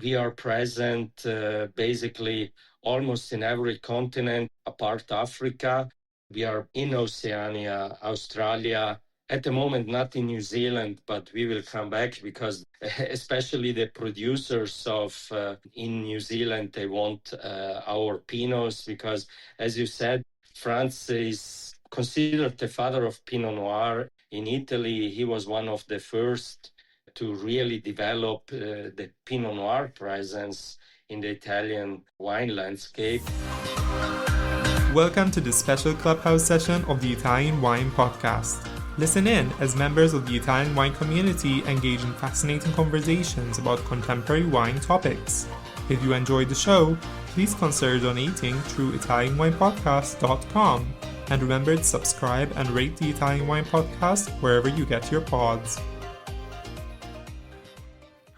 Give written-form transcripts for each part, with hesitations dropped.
We are present basically almost in every continent apart Africa. We are in Oceania, Australia, at the moment not in New Zealand, but we will come back because especially the producers of in New Zealand, they want our Pinots because, as you said, France is considered the father of Pinot Noir. In Italy, he was one of the first to really develop the Pinot Noir presence in the Italian wine landscape. Welcome to this special Clubhouse session of the Italian Wine Podcast. Listen in as members of the Italian wine community engage in fascinating conversations about contemporary wine topics. If you enjoyed the show, please consider donating through ItalianWinePodcast.com. And remember to subscribe and rate the Italian Wine Podcast wherever you get your pods.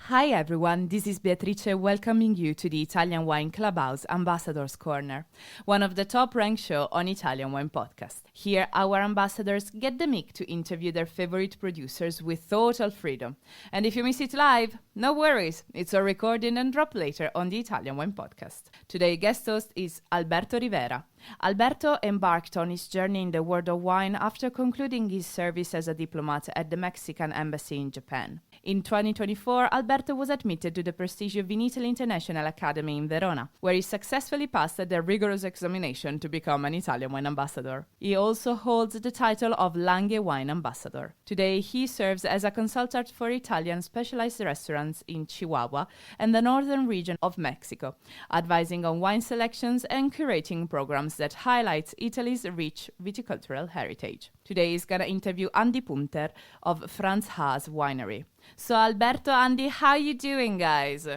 Hi everyone, this is Beatrice welcoming you to the Italian Wine Clubhouse Ambassadors Corner, one of the top-ranked shows on Italian Wine Podcast. Here, our ambassadors get the mic to interview their favorite producers with total freedom. And if you miss it live, no worries, it's a recording and drop later on the Italian Wine Podcast. Today's guest host is Alberto Rivera. Alberto embarked on his journey in the world of wine after concluding his service as a diplomat at the Mexican Embassy in Japan. In 2024, Alberto was admitted to the prestigious Vinitaly International Academy in Verona, where he successfully passed the rigorous examination to become an Italian wine ambassador. He also holds the title of Langhe Wine Ambassador. Today, he serves as a consultant for Italian specialized restaurants in Chihuahua and the northern region of Mexico, advising on wine selections and curating programs that highlights Italy's rich viticultural heritage. Today he's going to interview Andi Punter of Franz Haas winery. So Alberto, Andi, how you doing, guys?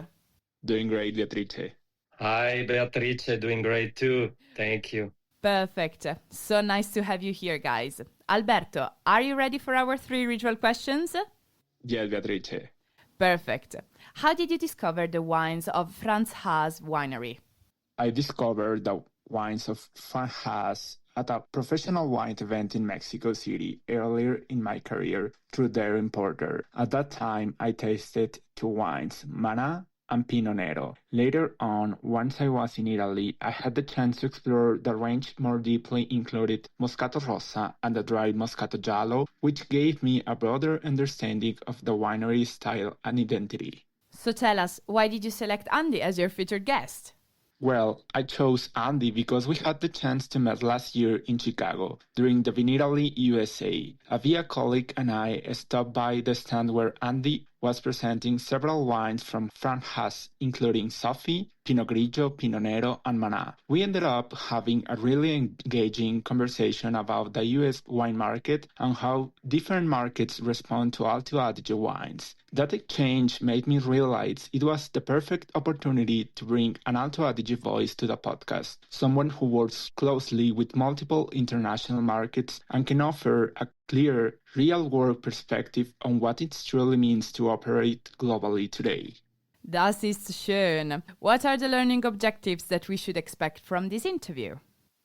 Doing great, Beatrice. Hi, Beatrice, doing great too. Thank you. Perfect. So nice to have you here, guys. Alberto, are you ready for our 3 ritual questions? Yes, Beatrice. Perfect. How did you discover the wines of Franz Haas winery? I discovered the wines of Franz Haas at a professional wine event in Mexico City earlier in my career through their importer. At that time, I tasted 2 wines, Mana and Pinot Nero. Later on, once I was in Italy, I had the chance to explore the range more deeply, included Moscato Rossa and the dried Moscato Giallo, which gave me a broader understanding of the winery style and identity. So tell us, why did you select Andi as your featured guest? Well, I chose Andi because we had the chance to meet last year in Chicago during the Vinitaly USA. A VIA colleague and I stopped by the stand where Andi was presenting several wines from Franz Haas, including Sophie, Pinot Grigio, Pinot Nero, and Mana. We ended up having a really engaging conversation about the US wine market and how different markets respond to Alto Adige wines. That exchange made me realize it was the perfect opportunity to bring an Alto Adige voice to the podcast, someone who works closely with multiple international markets and can offer a clear, real-world perspective on what it truly means to operate globally today. Das ist schön. What are the learning objectives that we should expect from this interview?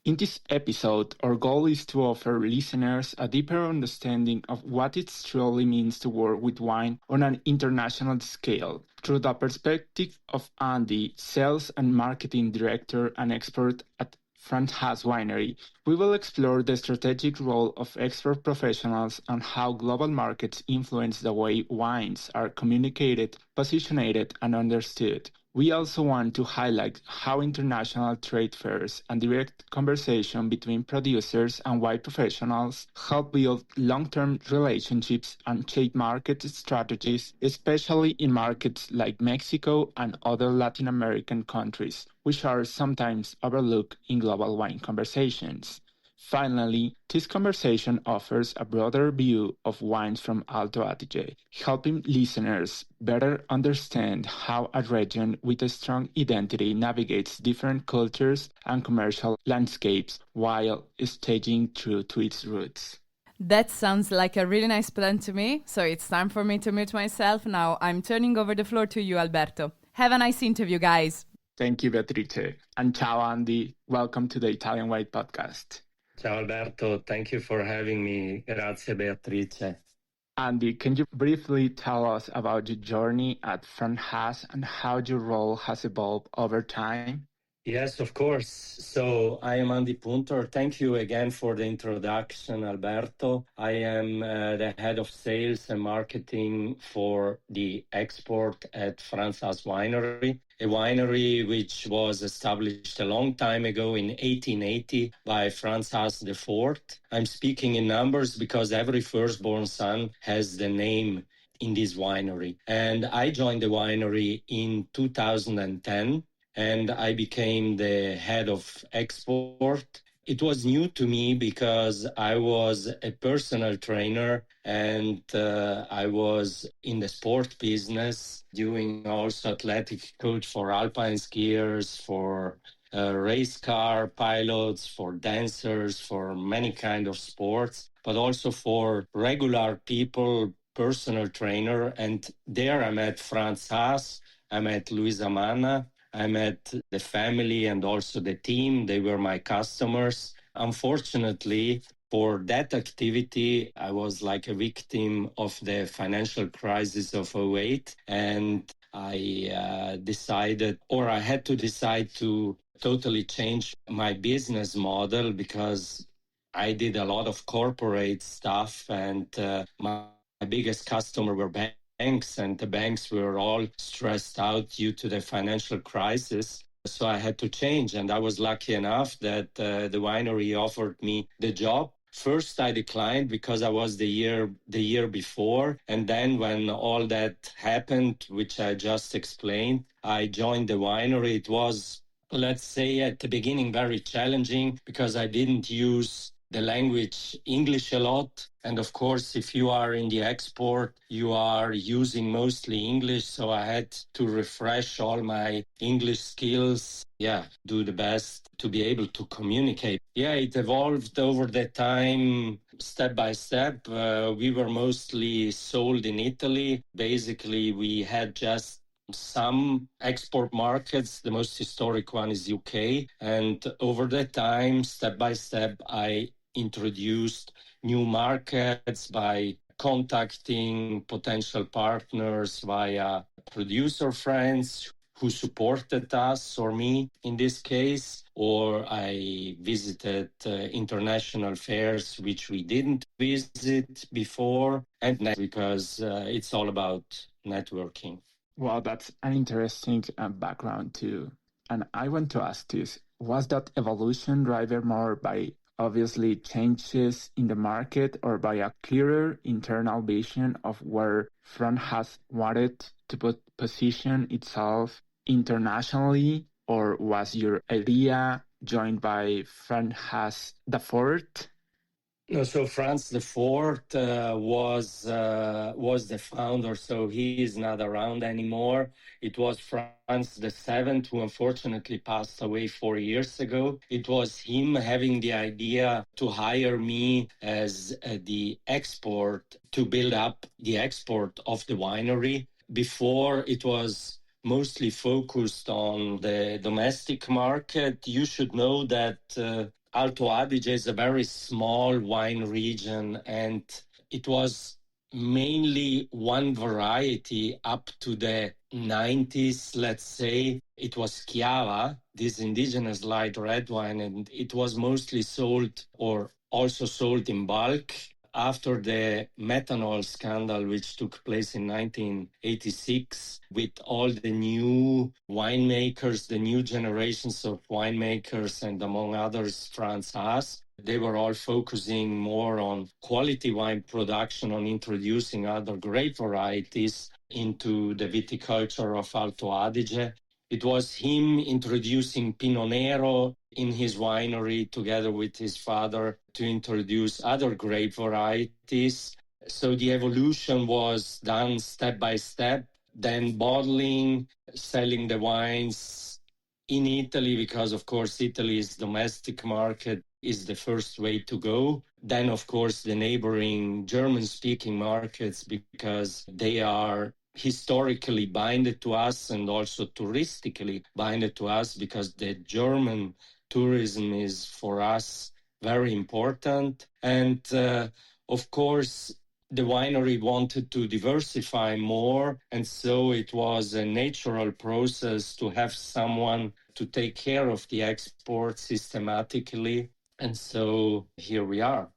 In this episode, our goal is to offer listeners a deeper understanding of what it truly means to work with wine on an international scale, through the perspective of Andi, Sales and Marketing Director and expert at Franz Haas winery. We will explore the strategic role of expert professionals and how global markets influence the way wines are communicated, positioned, and understood. We also want to highlight how international trade fairs and direct conversation between producers and wine professionals help build long-term relationships and shape market strategies, especially in markets like Mexico and other Latin American countries, which are sometimes overlooked in global wine conversations. Finally, this conversation offers a broader view of wines from Alto Adige, helping listeners better understand how a region with a strong identity navigates different cultures and commercial landscapes while staying true to its roots. That sounds like a really nice plan to me, so it's time for me to mute myself. Now I'm turning over the floor to you, Alberto. Have a nice interview, guys. Thank you, Beatrice. And ciao, Andi. Welcome to the Italian Wine Podcast. Ciao Alberto, thank you for having me. Grazie Beatrice. Andy, can you briefly tell us about your journey at Franz Haas and how your role has evolved over time? Yes, of course. So I am Andi Punter. Thank you again for the introduction, Alberto. I am the head of sales and marketing for the export at Franz Haas winery, a winery which was established a long time ago in 1880 by Franz Haas IV. I'm speaking in numbers because every firstborn son has the name in this winery. And I joined the winery in 2010. And I became the head of export. It was new to me because I was a personal trainer and I was in the sport business, doing also athletic coach for alpine skiers, for race car pilots, for dancers, for many kind of sports, but also for regular people, personal trainer. And there I met Franz Haas, I met Luisa Manna, I met the family and also the team. They were my customers. Unfortunately, for that activity, I was like a victim of the financial crisis of '08. And I decided, or I had to decide to totally change my business model because I did a lot of corporate stuff and my biggest customer were banks, and the banks were all stressed out due to the financial crisis. So I had to change, and I was lucky enough that the winery offered me the job. First, I declined because I was the year before, and then when all that happened, which I just explained, I joined the winery. It was, let's say, at the beginning very challenging because I didn't use the language English a lot. And of course, if you are in the export, you are using mostly English. So I had to refresh all my English skills. Yeah, do the best to be able to communicate. Yeah, it evolved over the time, step by step. We were mostly sold in Italy. Basically, we had just some export markets. The most historic one is UK. And over the time, step by step, I introduced new markets by contacting potential partners via producer friends who supported us or me in this case, or I visited international fairs which we didn't visit before, and because it's all about networking. Well, that's an interesting background too. And I want to ask this, was that evolution driven more by obviously changes in the market or by a clearer internal vision of where Franz has wanted to position itself internationally, or was your idea joined by Franz Haas the Fourth? No, so Franz IV was the founder, so he is not around anymore. It was Franz VII who unfortunately passed away 4 years ago. It was him having the idea to hire me as the export to build up the export of the winery. Before it was mostly focused on the domestic market. You should know that Alto Adige is a very small wine region, and it was mainly one variety up to the 90s, let's say. It was Chihuahua, this indigenous light red wine, and it was mostly sold or also sold in bulk. After the methanol scandal, which took place in 1986, with all the new winemakers, the new generations of winemakers, and among others, Franz Haas, they were all focusing more on quality wine production, on introducing other grape varieties into the viticulture of Alto Adige. It was him introducing Pinot Nero in his winery together with his father to introduce other grape varieties. So the evolution was done step by step, then bottling, selling the wines in Italy, because of course Italy's domestic market is the first way to go. Then of course the neighboring German-speaking markets, because they are historically binded to us and also touristically binded to us, because the German tourism is for us very important. And of course, the winery wanted to diversify more. And so it was a natural process to have someone to take care of the export systematically. And so here we are.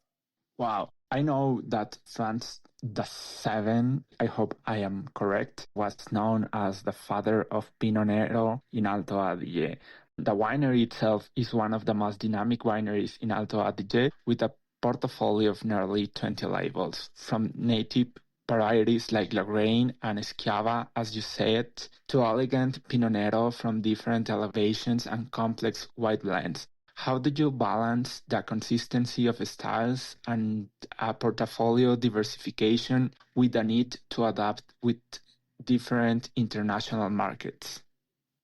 Wow. I know that Franz the Seven, I hope I am correct, was known as the father of Pinot Nero in Alto Adige. The winery itself is one of the most dynamic wineries in Alto Adige, with a portfolio of nearly 20 labels, from native varieties like Lorraine and Schiava, as you said, to elegant Pinot Nero from different elevations and complex white blends. How did you balance the consistency of styles and a portfolio diversification with the need to adapt with different international markets?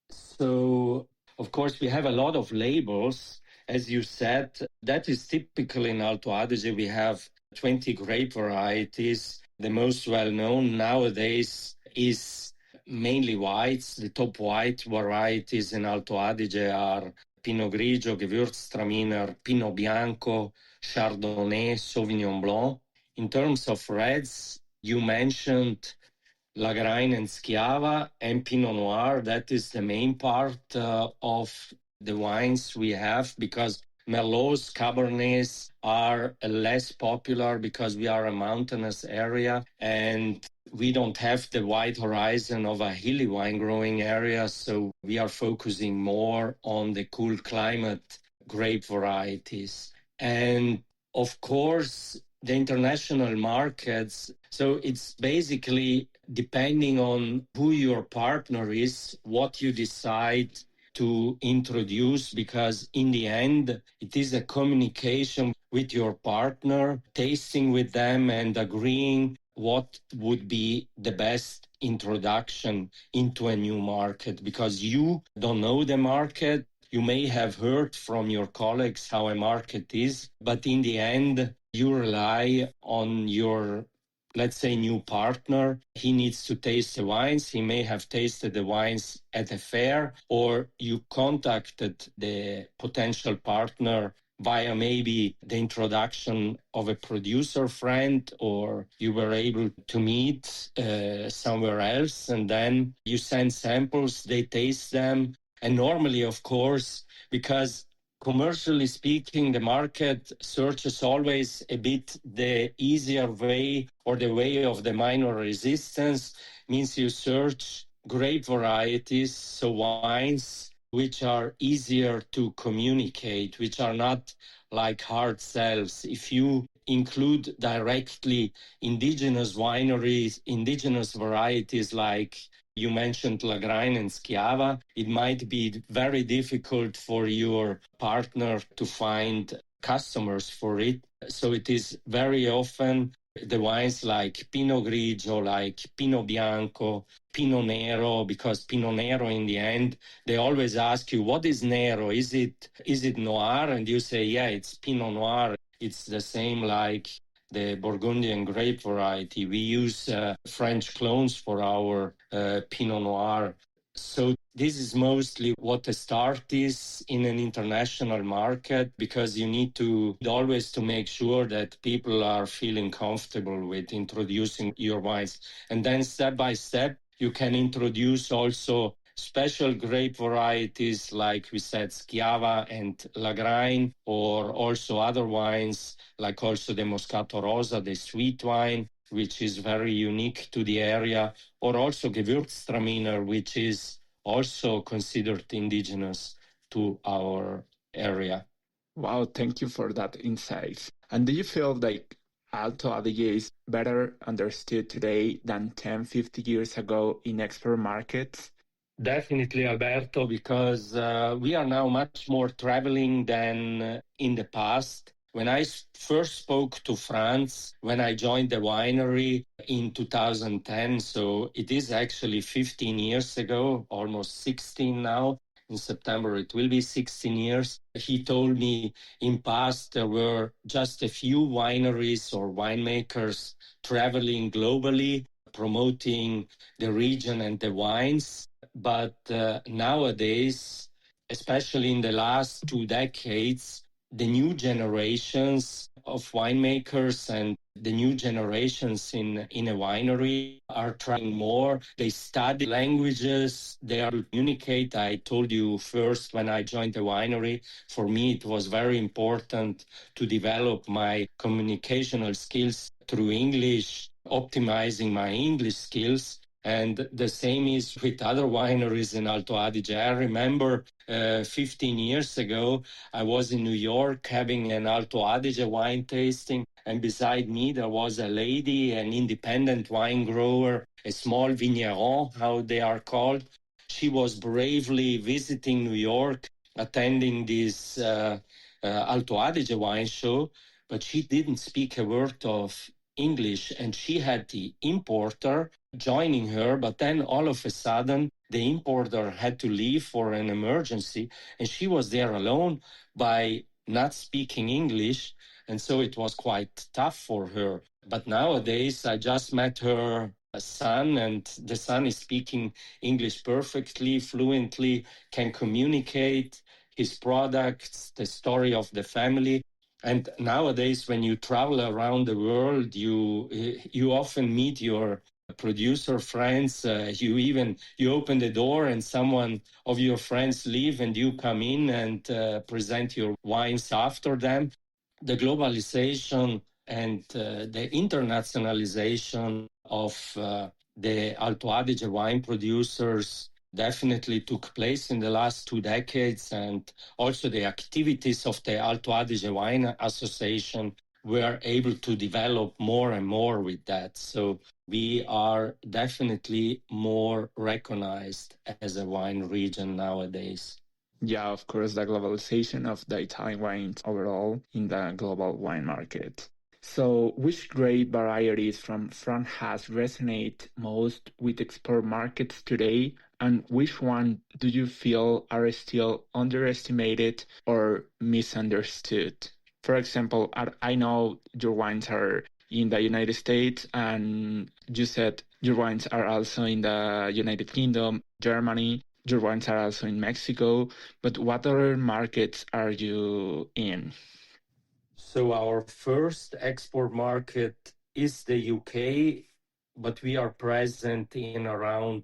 So, of course, we have a lot of labels. As you said, that is typical in Alto Adige. We have 20 grape varieties. The most well-known nowadays is mainly whites. The top white varieties in Alto Adige are Pinot Grigio, Gewürztraminer, Pinot Bianco, Chardonnay, Sauvignon Blanc. In terms of reds, you mentioned Lagrein and Schiava and Pinot Noir. That is the main part of the wines we have, because Merlots, Cabernets are less popular because we are a mountainous area and we don't have the wide horizon of a hilly wine growing area. So we are focusing more on the cool climate grape varieties. And of course, the international markets. So it's basically depending on who your partner is, what you decide to introduce, because in the end, it is a communication with your partner, tasting with them and agreeing what would be the best introduction into a new market, because you don't know the market. You may have heard from your colleagues how a market is, but in the end, you rely on your, let's say, new partner. He needs to taste the wines. He may have tasted the wines at a fair, or you contacted the potential partner via maybe the introduction of a producer friend, or you were able to meet somewhere else, and then you send samples, they taste them. And normally, of course, because commercially speaking, the market searches always a bit the easier way, or the way of the minor resistance, means you search grape varieties, so wines which are easier to communicate, which are not like hard sells. If you include directly indigenous wineries, indigenous varieties like you mentioned Lagrein and Schiava, it might be very difficult for your partner to find customers for it. So it is very often the wines like Pinot Grigio, like Pinot Bianco, Pinot Nero, because Pinot Nero in the end, they always ask you, what is Nero? Is it Noir? And you say, yeah, it's Pinot Noir. It's the same like the Burgundian grape variety. We use French clones for our Pinot Noir. So this is mostly what the start is in an international market, because you need to always to make sure that people are feeling comfortable with introducing your wines. And then step by step, you can introduce also special grape varieties, like we said, Schiava and Lagrein, or also other wines, like also the Moscato Rosa, the sweet wine, which is very unique to the area, or also Gewürztraminer, which is also considered indigenous to our area. Wow, thank you for that insight. And do you feel like Alto Adige is better understood today than 10, 50 years ago in export markets? Definitely, Alberto, because we are now much more traveling than in the past. When I first spoke to Franz, when I joined the winery in 2010, so it is actually 15 years ago, almost 16 now. In September, it will be 16 years. He told me in past there were just a few wineries or winemakers traveling globally, promoting the region and the wines. But nowadays, especially in the last 2 decades, the new generations of winemakers and The new generations in a winery are trying more. They study languages. They are communicate. I told you first when I joined the winery, for me it was very important to develop my communicational skills through English, optimizing my English skills. And the same is with other wineries in Alto Adige. I remember 15 years ago, I was in New York having an Alto Adige wine tasting. And beside me, there was a lady, an independent wine grower, a small vigneron, how they are called. She was bravely visiting New York, attending this Alto Adige wine show, but she didn't speak a word of English, and she had the importer joining her, but then all of a sudden the importer had to leave for an emergency, and she was there alone by not speaking English, and so it was quite tough for her. But nowadays I just met her son, and the son is speaking English perfectly, fluently, can communicate his products, the story of the family. And nowadays, when you travel around the world, you often meet your producer friends. You open the door and someone of your friends leave, and you come in and present your wines after them. The globalization and the internationalization of the Alto Adige wine producers definitely took place in the last 2 decades, and also the activities of the Alto Adige Wine Association were able to develop more and more with that. So we are definitely more recognized as a wine region nowadays. Yeah, of course, the globalization of the Italian wines overall in the global wine market. So, which grape varieties from Franz Haas resonate most with export markets today, and which one do you feel are still underestimated or misunderstood? For example, I know your wines are in the United States, and you said your wines are also in the United Kingdom, Germany. Your wines are also in Mexico, but what other markets are you in? So our first export market is the UK, but we are present in around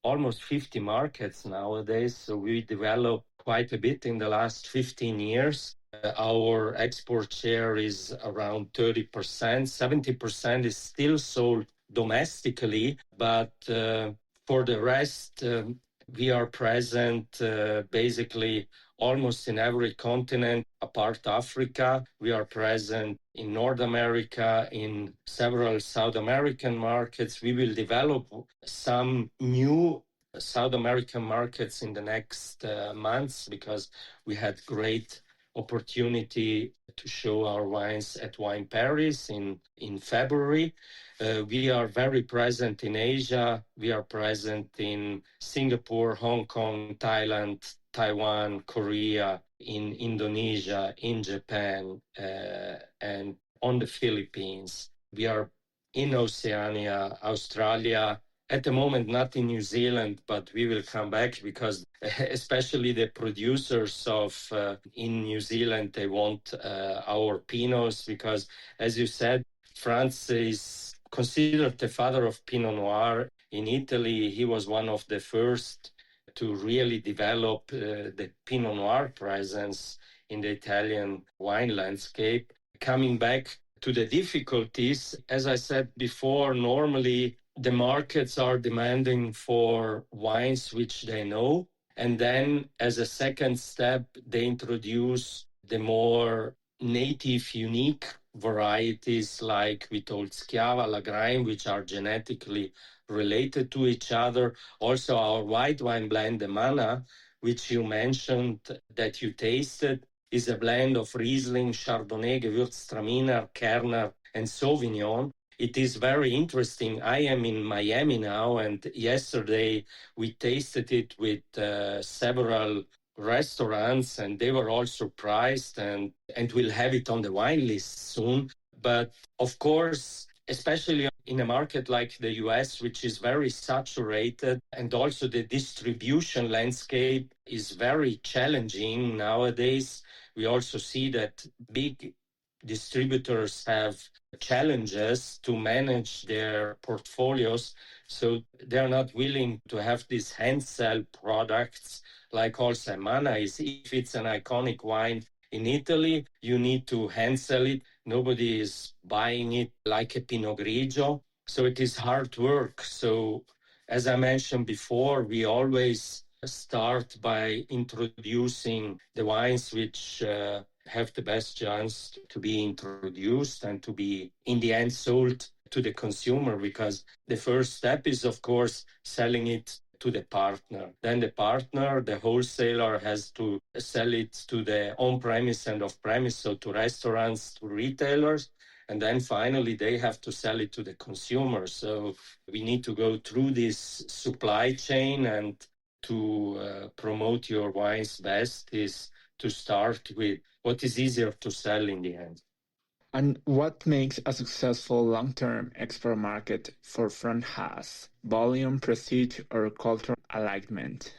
almost 50 markets nowadays. So we developed quite a bit in the last 15 years. Our export share is around 30%. 70% is still sold domestically, but for the rest, we are present basically almost in every continent apart Africa. We are present in North America, in several South American markets. We will develop some new South American markets in the next months, because we had great opportunity to show our wines at Wine Paris in February. We are very present in Asia. We are present in Singapore, Hong Kong, Thailand, Taiwan, Korea, in Indonesia, in Japan, and on the Philippines. We are in Oceania, Australia, at the moment not in New Zealand, but we will come back, because especially the producers of in New Zealand, they want our Pinots, because as you said, France is considered the father of Pinot Noir. In Italy, he was one of the first to really develop the Pinot Noir presence in the Italian wine landscape. Coming back to the difficulties, as I said before, normally the markets are demanding for wines which they know. And then as a second step, they introduce the more native, unique varieties like we told Schiava, Lagrein, which are genetically related to each other. Also our white wine blend, the Mana, which you mentioned that you tasted, is a blend of Riesling, Chardonnay, Gewürztraminer, Kerner, and Sauvignon. It is very interesting. I am in Miami now, and yesterday we tasted it with several restaurants, and they were all surprised, and we'll have it on the wine list soon. But of course, especially in a market like the US, which is very saturated, and also the distribution landscape is very challenging nowadays. We also see that big distributors have challenges to manage their portfolios. So they're not willing to have these hand sell products like also Mana is. If it's an iconic wine in Italy, you need to hand sell it. Nobody is buying it like a Pinot Grigio. So it is hard work. So as I mentioned before, we always start by introducing the wines which have the best chance to be introduced and to be in the end sold to the consumer, because the first step is, of course, selling it to the partner. Then the partner, the wholesaler, has to sell it to the on-premise and off-premise, so to restaurants, to retailers. And then finally, they have to sell it to the consumer. So we need to go through this supply chain, and to promote your wines best is to start with what is easier to sell in the end. And what makes a successful long-term export market for Franz Haas? Volume, prestige, or cultural alignment?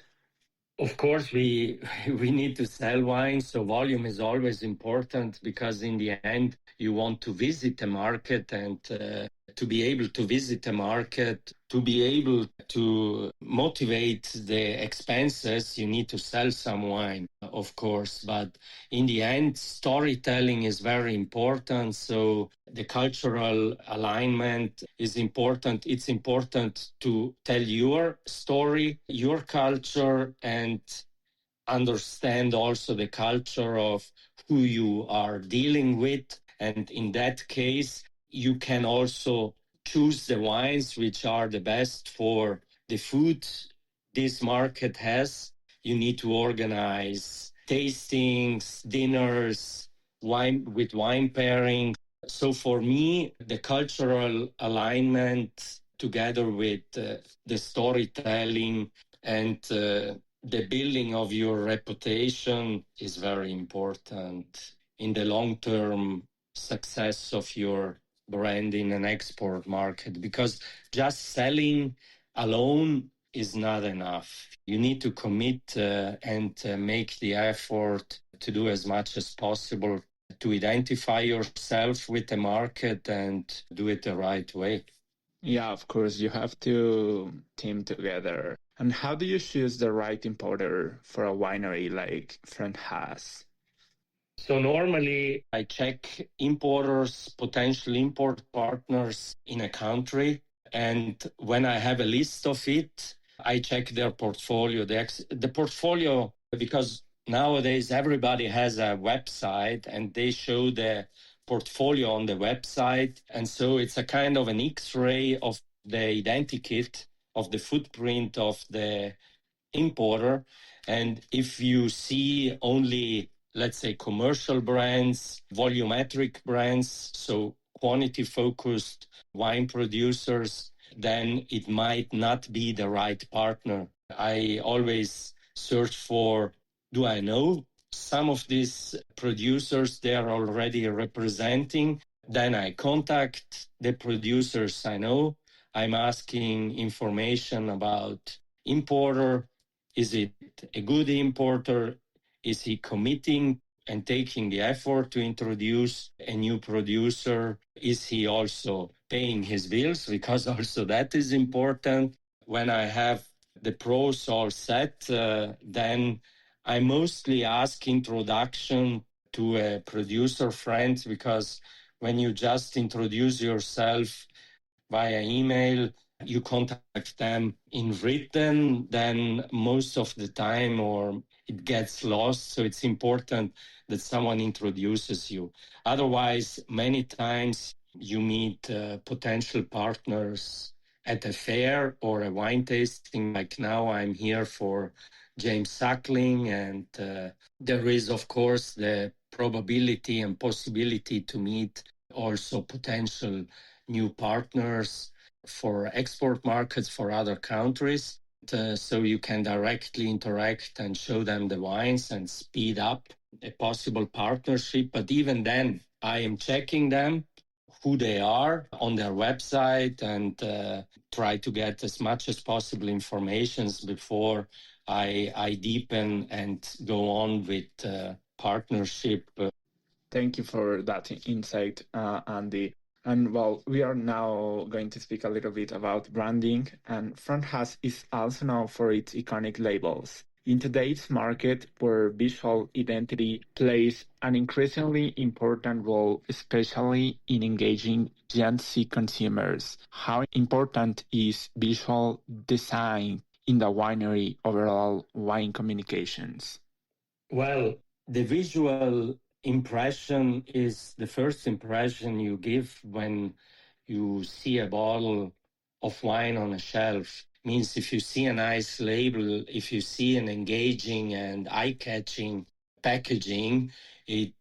Of course, we need to sell wine, so volume is always important, because in the end, you want to visit the market, and to be able to visit the market, to be able to motivate the expenses, you need to sell some wine, of course. But in the end, storytelling is very important. So the cultural alignment is important. It's important to tell your story, your culture, and understand also the culture of who you are dealing with. And in that case, you can also choose the wines which are the best for the food this market has. You need to organize tastings, dinners, wine pairing. So for me, the cultural alignment together with the storytelling and the building of your reputation is very important in the long-term success of your brand in an export market, because just selling alone is not enough. You need to commit and make the effort to do as much as possible to identify yourself with the market and do it the right way. Yeah, of course, you have to team together. And how do you choose the right importer for a winery like Franz Haas? So normally I check importers, potential import partners in a country. And when I have a list of it, I check their portfolio. The portfolio, because nowadays everybody has a website and they show the portfolio on the website. And so it's a kind of an X-ray of the identikit, of the footprint of the importer. And if you see only, let's say, commercial brands, volumetric brands, so quantity focused wine producers, then it might not be the right partner. I always search for, do I know some of these producers they are already representing? Then I contact the producers I know. I'm asking information about importer. Is it a good importer? Is he committing and taking the effort to introduce a new producer? Is he also paying his bills? Because also that is important. When I have the pros all set, then I mostly ask introduction to a producer friend, because when you just introduce yourself via email, you contact them in written, then most of the time, or it gets lost. So it's important that someone introduces you. Otherwise, many times you meet potential partners at a fair or a wine tasting. Like now I'm here for James Suckling, and there is, of course, the probability and possibility to meet also potential new partners for export markets for other countries. So you can directly interact and show them the wines and speed up a possible partnership. But even then, I am checking them, who they are on their website, and try to get as much as possible information before I deepen and go on with partnership. Thank you for that insight, Andy. And well, we are now going to speak a little bit about branding. And Franz Haas is also known for its iconic labels. In today's market, where visual identity plays an increasingly important role, especially in engaging Gen Z consumers, how important is visual design in the winery overall wine communications? Well, the visual impression is the first impression you give when you see a bottle of wine on a shelf. Means if you see a nice label, if you see an engaging and eye-catching packaging, it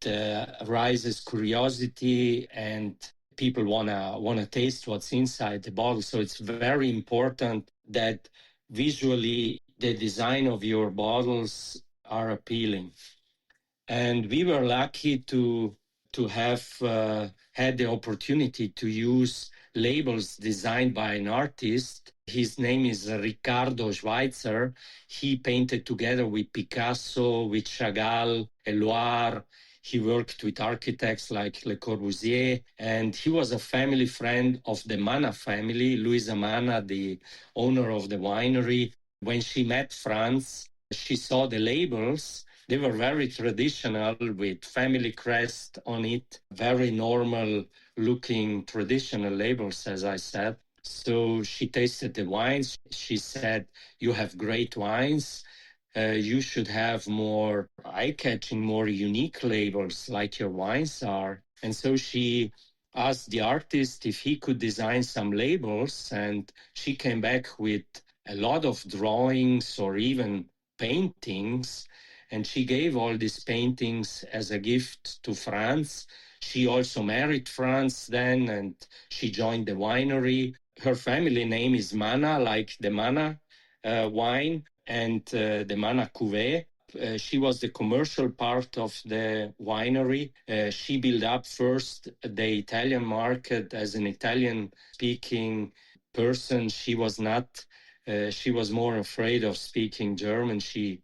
raises curiosity and people wanna taste what's inside the bottle. So it's very important that visually the design of your bottles are appealing. And we were lucky to have had the opportunity to use labels designed by an artist. His name is Riccardo Schweitzer. He painted together with Picasso, with Chagall, Eluard. He worked with architects like Le Corbusier, and he was a family friend of the Mana family, Luisa Mana, the owner of the winery. When she met Franz, she saw the labels. They were very traditional with family crest on it, very normal looking traditional labels, as I said. So she tasted the wines. She said, "You have great wines. You should have more eye-catching, more unique labels like your wines are." And so she asked the artist if he could design some labels, and she came back with a lot of drawings or even paintings, and she gave all these paintings as a gift to Franz. She also married Franz then, and she joined the winery. Her family name is Mana, like the Mana wine, and the Mana Cuvée. She was the commercial part of the winery. She built up first the Italian market as an Italian-speaking person. She was not. She was more afraid of speaking German. She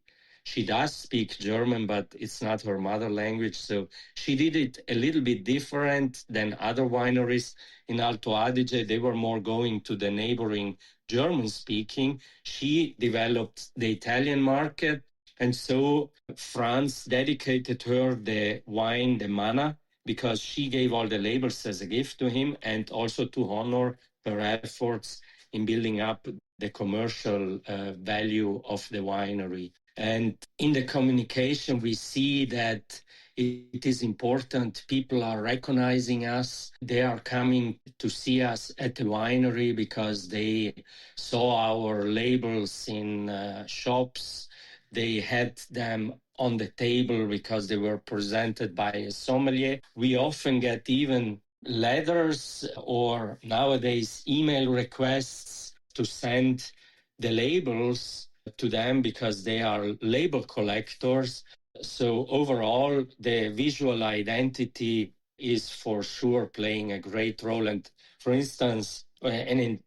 does speak German, but it's not her mother language. So she did it a little bit different than other wineries in Alto Adige. They were more going to the neighboring German speaking. She developed the Italian market. And so Franz dedicated her the wine, the Mana, because she gave all the labels as a gift to him and also to honor her efforts in building up the commercial value of the winery. And in the communication, we see that it is important. People are recognizing us. They are coming to see us at the winery because they saw our labels in shops. They had them on the table because they were presented by a sommelier. We often get even letters or nowadays email requests to send the labels to them because they are label collectors. So overall, the visual identity is for sure playing a great role. And for instance, and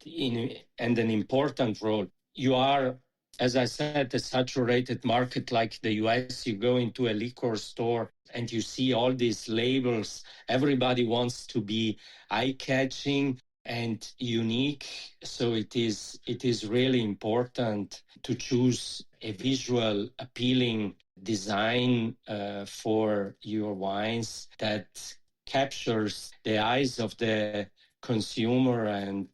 an important role, you are, as I said, a saturated market like the US. You go into a liquor store and you see all these labels. Everybody wants to be eye-catching and unique. So it is really important to choose a visual appealing design for your wines that captures the eyes of the consumer. And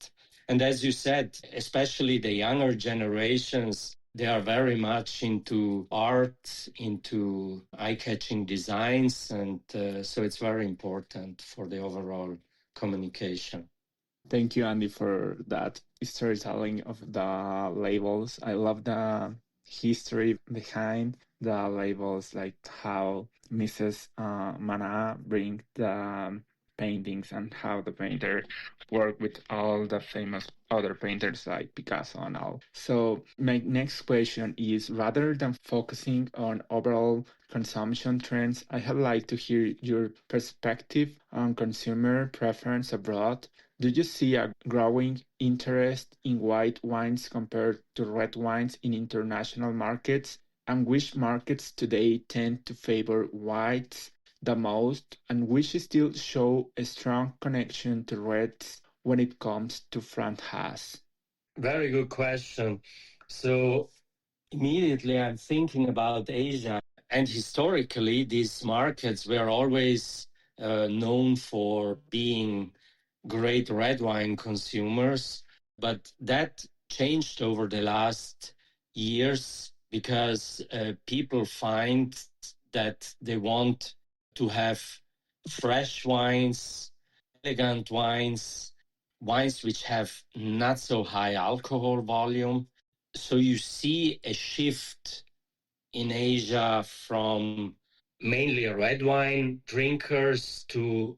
as you said, especially the younger generations, they are very much into art, into eye-catching designs. And so it's very important for the overall communication. Thank you, Andy, for that storytelling of the labels. I love the history behind the labels, like how Mrs. Mana bring the paintings and how the painter worked with all the famous other painters like Picasso and all. So my next question is, rather than focusing on overall consumption trends, I would like to hear your perspective on consumer preference abroad. Do you see a growing interest in white wines compared to red wines in international markets? And which markets today tend to favor whites the most, and which still show a strong connection to reds when it comes to Franz Haas? Very good question. So immediately I'm thinking about Asia. And historically, these markets were always known for being great red wine consumers. But that changed over the last years because people find that they want to have fresh wines, elegant wines, wines which have not so high alcohol volume. So you see a shift in Asia from mainly red wine drinkers to,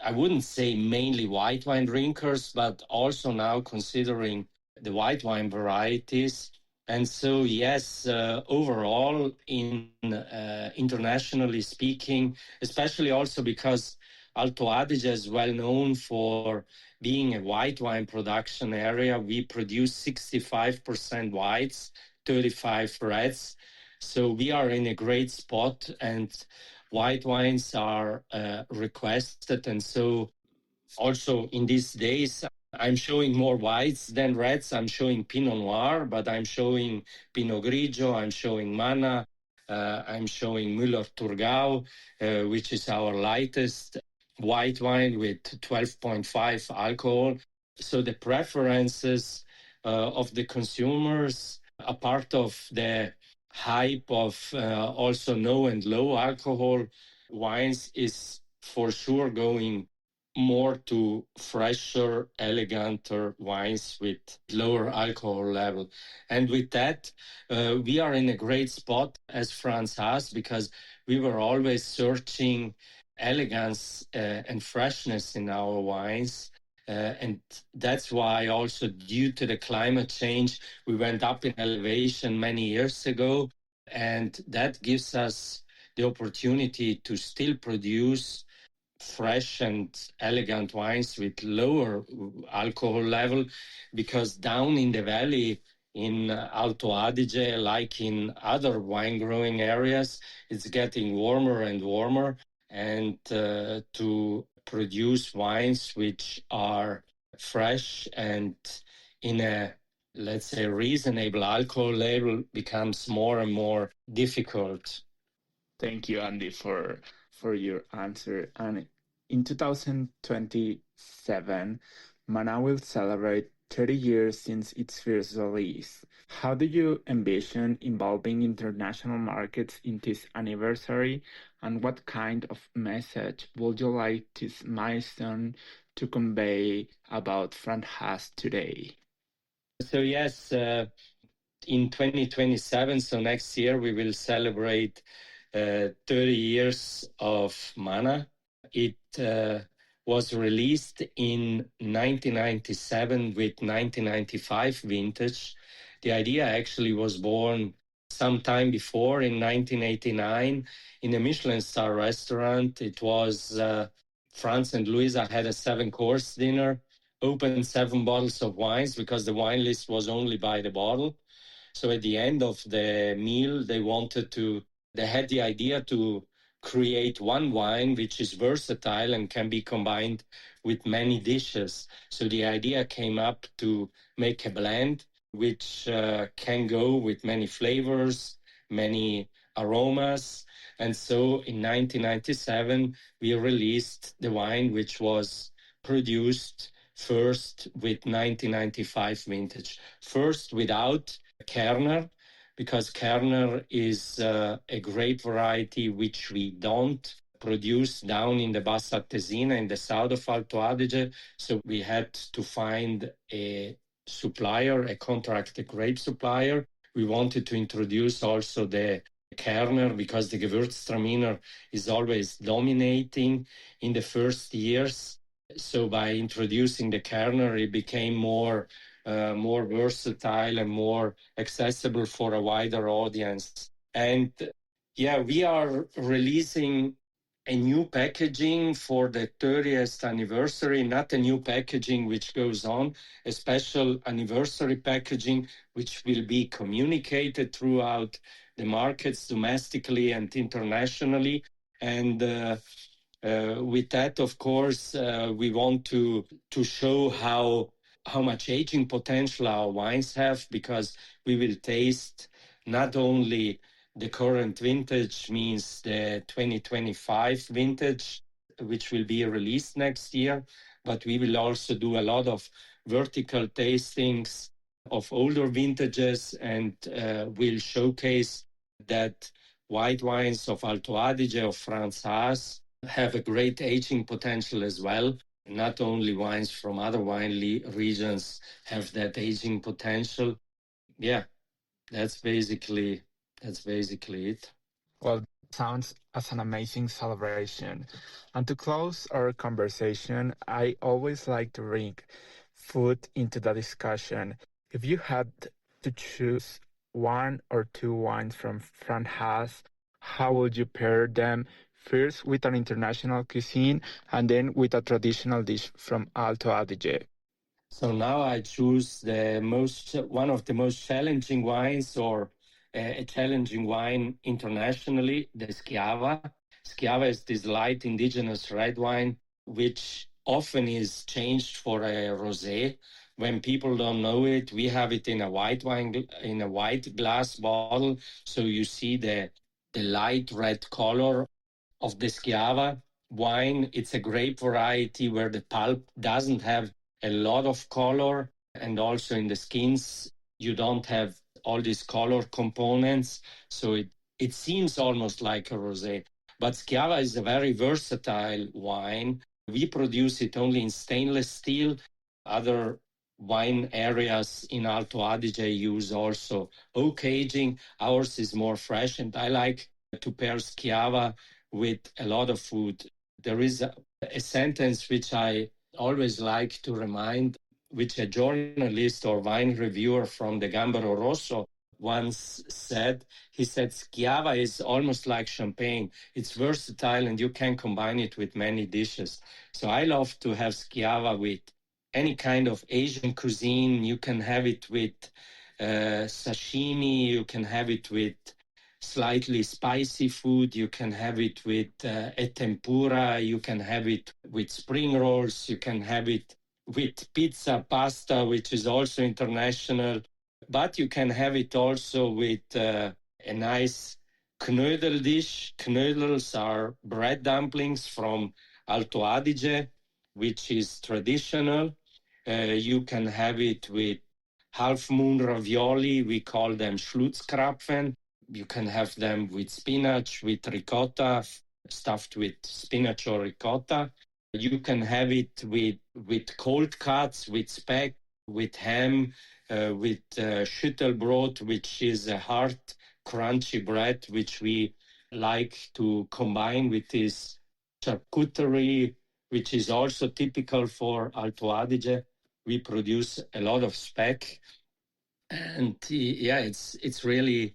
I wouldn't say mainly white wine drinkers, but also now considering the white wine varieties. And so, yes, overall, internationally speaking, especially also because Alto Adige is well known for being a white wine production area, we produce 65% whites, 35 reds. So we are in a great spot, and white wines are requested. And so also in these days, I'm showing more whites than reds. I'm showing Pinot Noir, but I'm showing Pinot Grigio, I'm showing Mana, I'm showing Müller-Thurgau, which is our lightest white wine with 12.5 alcohol. So the preferences of the consumers, a part of the hype of also no and low alcohol wines is for sure going more to fresher, eleganter wines with lower alcohol level. And with that, we are in a great spot as Franz Haas because we were always searching elegance and freshness in our wines. And that's why also due to the climate change, we went up in elevation many years ago. And that gives us the opportunity to still produce fresh and elegant wines with lower alcohol level, because down in the valley in Alto Adige, like in other wine growing areas, it's getting warmer and warmer. And to produce wines which are fresh and in a, let's say, reasonable alcohol level becomes more and more difficult. Thank you, Andy, for your answer. And in 2027, Mana will celebrate 30 years since its first release. How do you envision involving international markets in this anniversary, and what kind of message would you like this milestone to convey about Franz Haas today? So yes, in 2027, so next year, we will celebrate 30 years of Mana. It was released in 1997 with 1995 vintage. The idea actually was born sometime before in 1989 in a Michelin star restaurant. It was Franz and Luisa had a 7-course dinner, opened 7 bottles of wines because the wine list was only by the bottle. So at the end of the meal, they had the idea to create one wine which is versatile and can be combined with many dishes. So the idea came up to make a blend which can go with many flavors, many aromas. And so in 1997, we released the wine which was produced first with 1995 vintage. First without Kerner, because Kerner is a grape variety which we don't produce down in the Bassa Tesina in the south of Alto Adige. So we had to find a supplier, a contracted grape supplier. We wanted to introduce also the Kerner because the Gewürztraminer is always dominating in the first years. So by introducing the Kerner, it became more versatile and more accessible for a wider audience. And yeah, we are releasing a new packaging for the 30th anniversary, not a new packaging which goes on, a special anniversary packaging which will be communicated throughout the markets domestically and internationally. And with that, of course, we want to show how much aging potential our wines have, because we will taste not only the current vintage, means the 2025 vintage, which will be released next year, but we will also do a lot of vertical tastings of older vintages, and we'll showcase that white wines of Alto Adige, of Franz Haas, have a great aging potential as well. Not only wines from other wine regions have that aging potential. Yeah, that's basically it. Well, sounds as an amazing celebration. And to close our conversation, I always like to bring food into the discussion. If you had to choose one or two wines from Franz Haas, how would you pair them? First with an international cuisine and then with a traditional dish from Alto Adige. So now I choose one of the most challenging wines, or a challenging wine internationally, the Schiava. Schiava is this light indigenous red wine, which often is changed for a rosé. When people don't know it, we have it in a white glass bottle, so you see the light red color of the Schiava wine. It's a grape variety where the pulp doesn't have a lot of color, and also in the skins you don't have all these color components, so it seems almost like a rosé. But Schiava is a very versatile wine. We produce it only in stainless steel. Other wine areas in Alto Adige use also oak aging. Ours is more fresh, and I like to pair Schiava with a lot of food. There is a sentence which I always like to remind, which a journalist or wine reviewer from the Gambero Rosso once said. He said, Schiava is almost like champagne. It's versatile and you can combine it with many dishes. So I love to have Schiava with any kind of Asian cuisine. You can have it with sashimi, you can have it with slightly spicy food, you can have it with a tempura, you can have it with spring rolls, you can have it with pizza, pasta, which is also international, but you can have it also with a nice knödel dish. Knödels are bread dumplings from Alto Adige, which is traditional. You can have it with half moon ravioli, we call them Schlutzkrapfen. You can have them with spinach, with ricotta, stuffed with spinach or ricotta. You can have it with cold cuts, with speck, with ham, with schüttelbrot, which is a hard, crunchy bread, which we like to combine with this charcuterie, which is also typical for Alto Adige. We produce a lot of speck, and yeah, it's really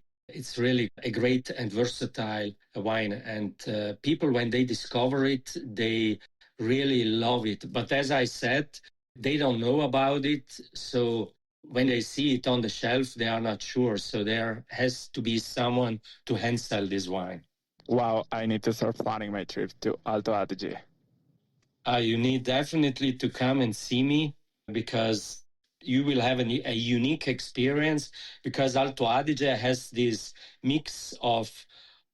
a great and versatile wine. And people, when they discover it, they really love it. But as I said, they don't know about it. So when they see it on the shelf, they are not sure. So there has to be someone to hand sell this wine. Wow, I need to start planning my trip to Alto Adige. You need definitely to come and see me, because you will have a unique experience, because Alto Adige has this mix of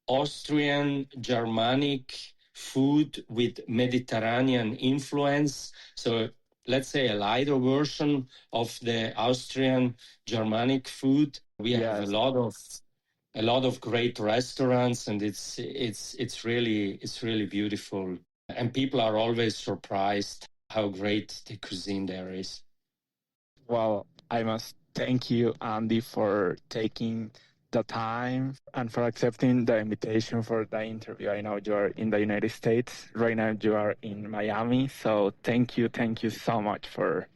Austrian, Germanic food with Mediterranean influence. So let's say a lighter version of the Austrian Germanic food. We have a lot of great restaurants, and it's really beautiful. And people are always surprised how great the cuisine there is. Well, I must thank you, Andi, for taking the time and for accepting the invitation for the interview. I know you are in the United States. Right now you are in Miami. So thank you so much for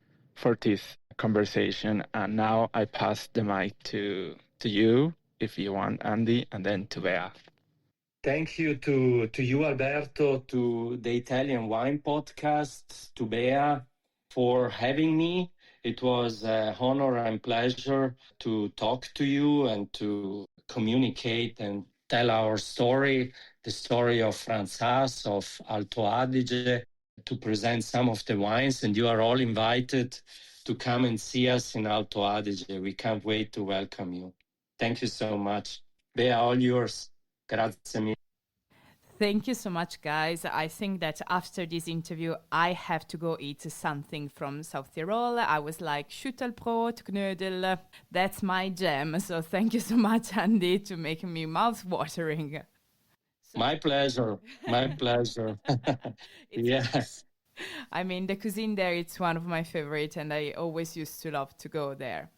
this conversation. And now I pass the mic to you, if you want, Andi, and then to Bea. Thank you to you, Alberto, to the Italian Wine Podcast, to Bea, for having me. It was an honor and pleasure to talk to you and to communicate and tell our story, the story of Franz Haas, of Alto Adige, to present some of the wines. And you are all invited to come and see us in Alto Adige. We can't wait to welcome you. Thank you so much. Bea, all yours. Grazie mille. Thank you so much, guys. I think that after this interview, I have to go eat something from South Tyrol. I was like, Schüttelbrot, Knödel, that's my jam. So thank you so much, Andi, to make me mouth-watering. My pleasure. My pleasure. Yes. I mean, the cuisine there, it's one of my favorite, and I always used to love to go there.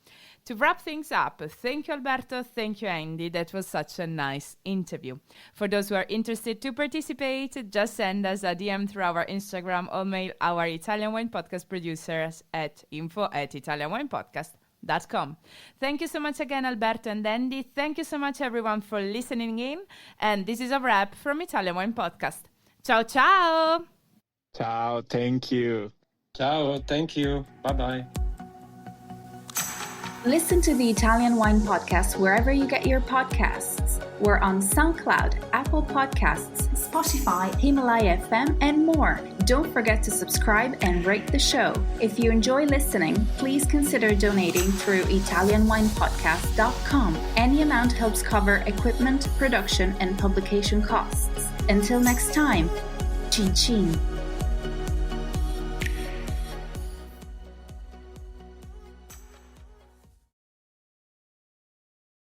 To wrap things up, thank you, Alberto. Thank you, Andi. That was such a nice interview. For those who are interested to participate, just send us a DM through our Instagram or mail our Italian Wine Podcast producers at info@italianwinepodcast.com. Thank you so much again, Alberto and Andi. Thank you so much, everyone, for listening in. And this is a wrap from Italian Wine Podcast. Ciao, ciao! Ciao, thank you. Ciao, thank you. Bye-bye. Listen to the Italian Wine Podcast wherever you get your podcasts. We're on SoundCloud, Apple Podcasts, Spotify, Himalaya FM, and more. Don't forget to subscribe and rate the show. If you enjoy listening, please consider donating through ItalianWinePodcast.com. Any amount helps cover equipment, production, and publication costs. Until next time, cin cin.